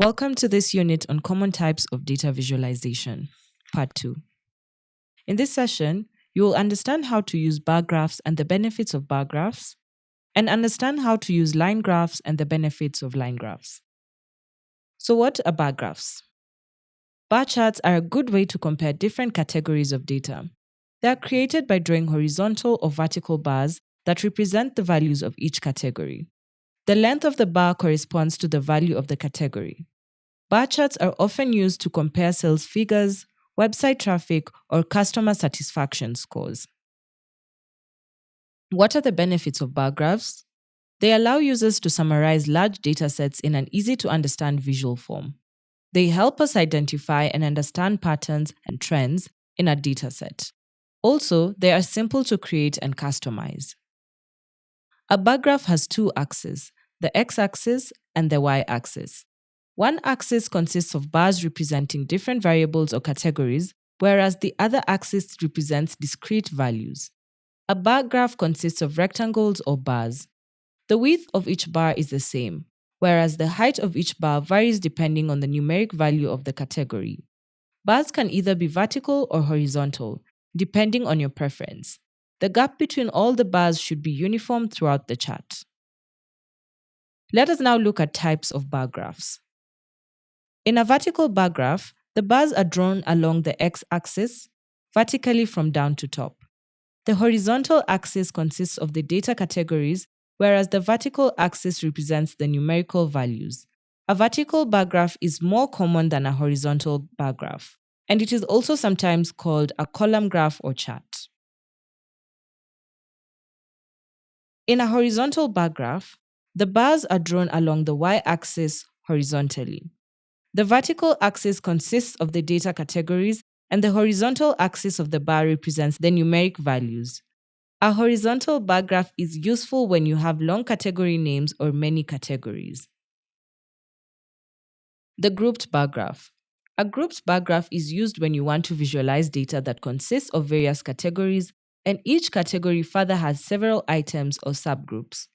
Welcome to this unit on common types of data visualization, part 2. In this session, you will understand how to use bar graphs and the benefits of bar graphs, and understand how to use line graphs and the benefits of line graphs. So what are bar graphs? Bar charts are a good way to compare different categories of data. They are created by drawing horizontal or vertical bars that represent the values of each category. The length of the bar corresponds to the value of the category. Bar charts are often used to compare sales figures, website traffic, or customer satisfaction scores. What are the benefits of bar graphs? They allow users to summarize large data sets in an easy to understand visual form. They help us identify and understand patterns and trends in a data set. Also, they are simple to create and customize. A bar graph has two axes, the x-axis and the y-axis. One axis consists of bars representing different variables or categories, whereas the other axis represents discrete values. A bar graph consists of rectangles or bars. The width of each bar is the same, whereas the height of each bar varies depending on the numeric value of the category. Bars can either be vertical or horizontal, depending on your preference. The gap between all the bars should be uniform throughout the chart. Let us now look at types of bar graphs. In a vertical bar graph, the bars are drawn along the x-axis, vertically from down to top. The horizontal axis consists of the data categories, whereas the vertical axis represents the numerical values. A vertical bar graph is more common than a horizontal bar graph, and it is also sometimes called a column graph or chart. In a horizontal bar graph, the bars are drawn along the y-axis horizontally. The vertical axis consists of the data categories, and the horizontal axis of the bar represents the numeric values. A horizontal bar graph is useful when you have long category names or many categories. The grouped bar graph. A grouped bar graph is used when you want to visualize data that consists of various categories, and each category further has several items or subgroups.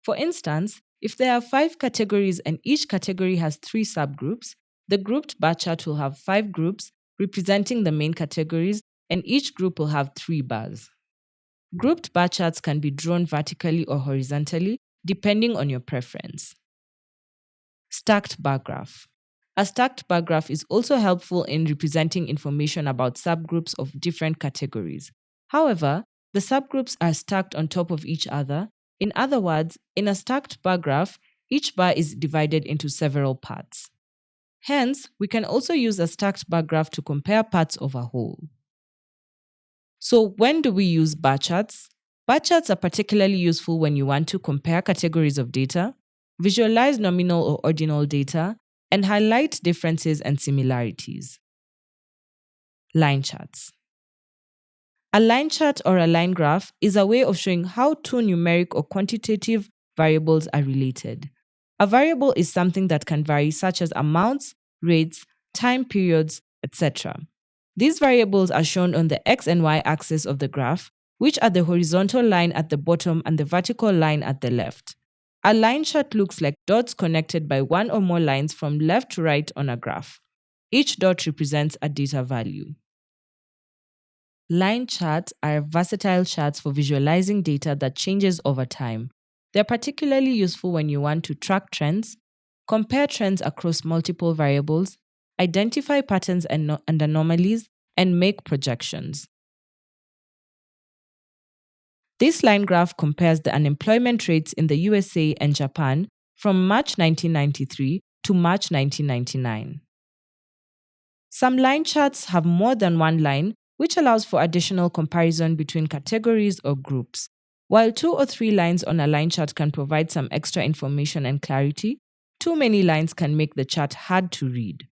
For instance, if there are 5 categories and each category has 3 subgroups, the grouped bar chart will have 5 groups representing the main categories, and each group will have 3 bars. Grouped bar charts can be drawn vertically or horizontally, depending on your preference. Stacked bar graph. A stacked bar graph is also helpful in representing information about subgroups of different categories. However, the subgroups are stacked on top of each other. In other words, in a stacked bar graph, each bar is divided into several parts. Hence, we can also use a stacked bar graph to compare parts of a whole. So when do we use bar charts? Bar charts are particularly useful when you want to compare categories of data, visualize nominal or ordinal data, and highlight differences and similarities. Line charts. A line chart or a line graph is a way of showing how two numeric or quantitative variables are related. A variable is something that can vary, such as amounts, rates, time periods, etc. These variables are shown on the x and y axis of the graph, which are the horizontal line at the bottom and the vertical line at the left. A line chart looks like dots connected by one or more lines from left to right on a graph. Each dot represents a data value. Line charts are versatile charts for visualizing data that changes over time. They're particularly useful when you want to track trends, compare trends across multiple variables, identify patterns and anomalies, and make projections. This line graph compares the unemployment rates in the USA and Japan from March 1993 to March 1999. Some line charts have more than one line, which allows for additional comparison between categories or groups. While 2 or 3 lines on a line chart can provide some extra information and clarity, too many lines can make the chart hard to read.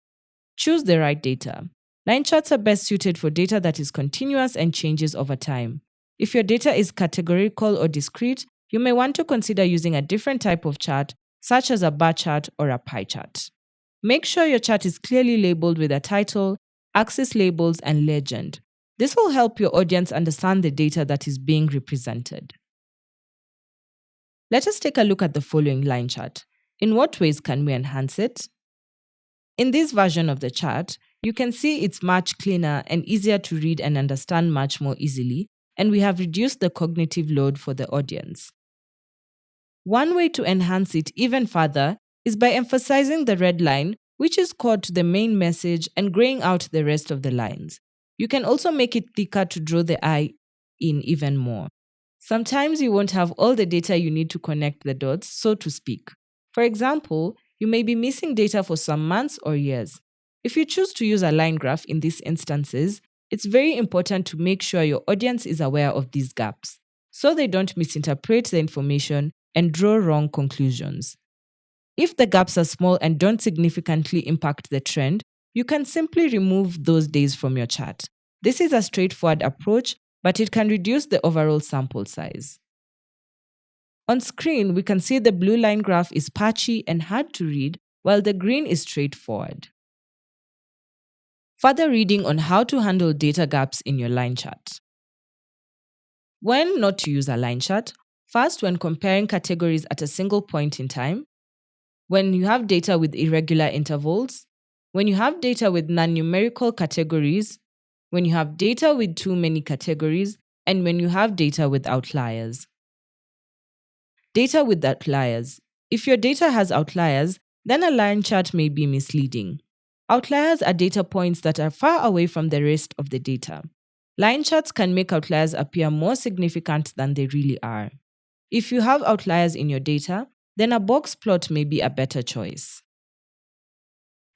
Choose the right data. Line charts are best suited for data that is continuous and changes over time. If your data is categorical or discrete, you may want to consider using a different type of chart, such as a bar chart or a pie chart. Make sure your chart is clearly labeled with a title, axis labels, and legend. This will help your audience understand the data that is being represented. Let us take a look at the following line chart. In what ways can we enhance it? In this version of the chart, you can see it's much cleaner and easier to read and understand much more easily, and we have reduced the cognitive load for the audience. One way to enhance it even further is by emphasizing the red line, which is core to the main message, and graying out the rest of the lines. You can also make it thicker to draw the eye in even more. Sometimes you won't have all the data you need to connect the dots, so to speak. For example, you may be missing data for some months or years. If you choose to use a line graph in these instances, it's very important to make sure your audience is aware of these gaps, so they don't misinterpret the information and draw wrong conclusions. If the gaps are small and don't significantly impact the trend, you can simply remove those days from your chart. This is a straightforward approach, but it can reduce the overall sample size. On screen, we can see the blue line graph is patchy and hard to read, while the green is straightforward. Further reading on how to handle data gaps in your line chart. When not to use a line chart, first, when comparing categories at a single point in time, when you have data with irregular intervals, when you have data with non-numerical categories, when you have data with too many categories, and when you have data with outliers. Data with outliers. If your data has outliers, then a line chart may be misleading. Outliers are data points that are far away from the rest of the data. Line charts can make outliers appear more significant than they really are. If you have outliers in your data, then a box plot may be a better choice.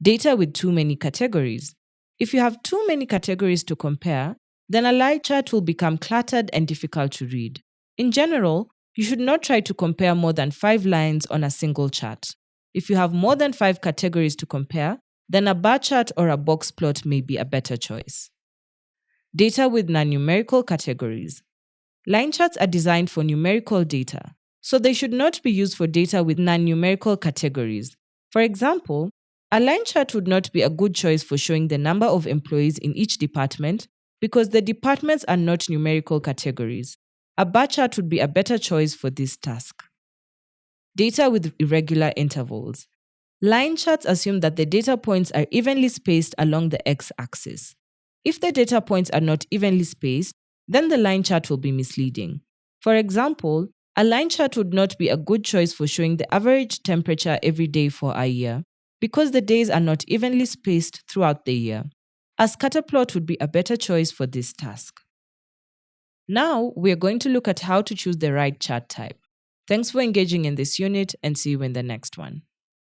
Data with too many categories. If you have too many categories to compare, then a line chart will become cluttered and difficult to read. In general, you should not try to compare more than 5 lines on a single chart. If you have more than 5 categories to compare, then a bar chart or a box plot may be a better choice. Data with non-numerical categories. Line charts are designed for numerical data, so they should not be used for data with non-numerical categories. For example, a line chart would not be a good choice for showing the number of employees in each department because the departments are not numerical categories. A bar chart would be a better choice for this task. Data with irregular intervals. Line charts assume that the data points are evenly spaced along the x-axis. If the data points are not evenly spaced, then the line chart will be misleading. For example, a line chart would not be a good choice for showing the average temperature every day for a year because the days are not evenly spaced throughout the year. A scatter plot would be a better choice for this task. Now, we are going to look at how to choose the right chart type. Thanks for engaging in this unit and see you in the next one.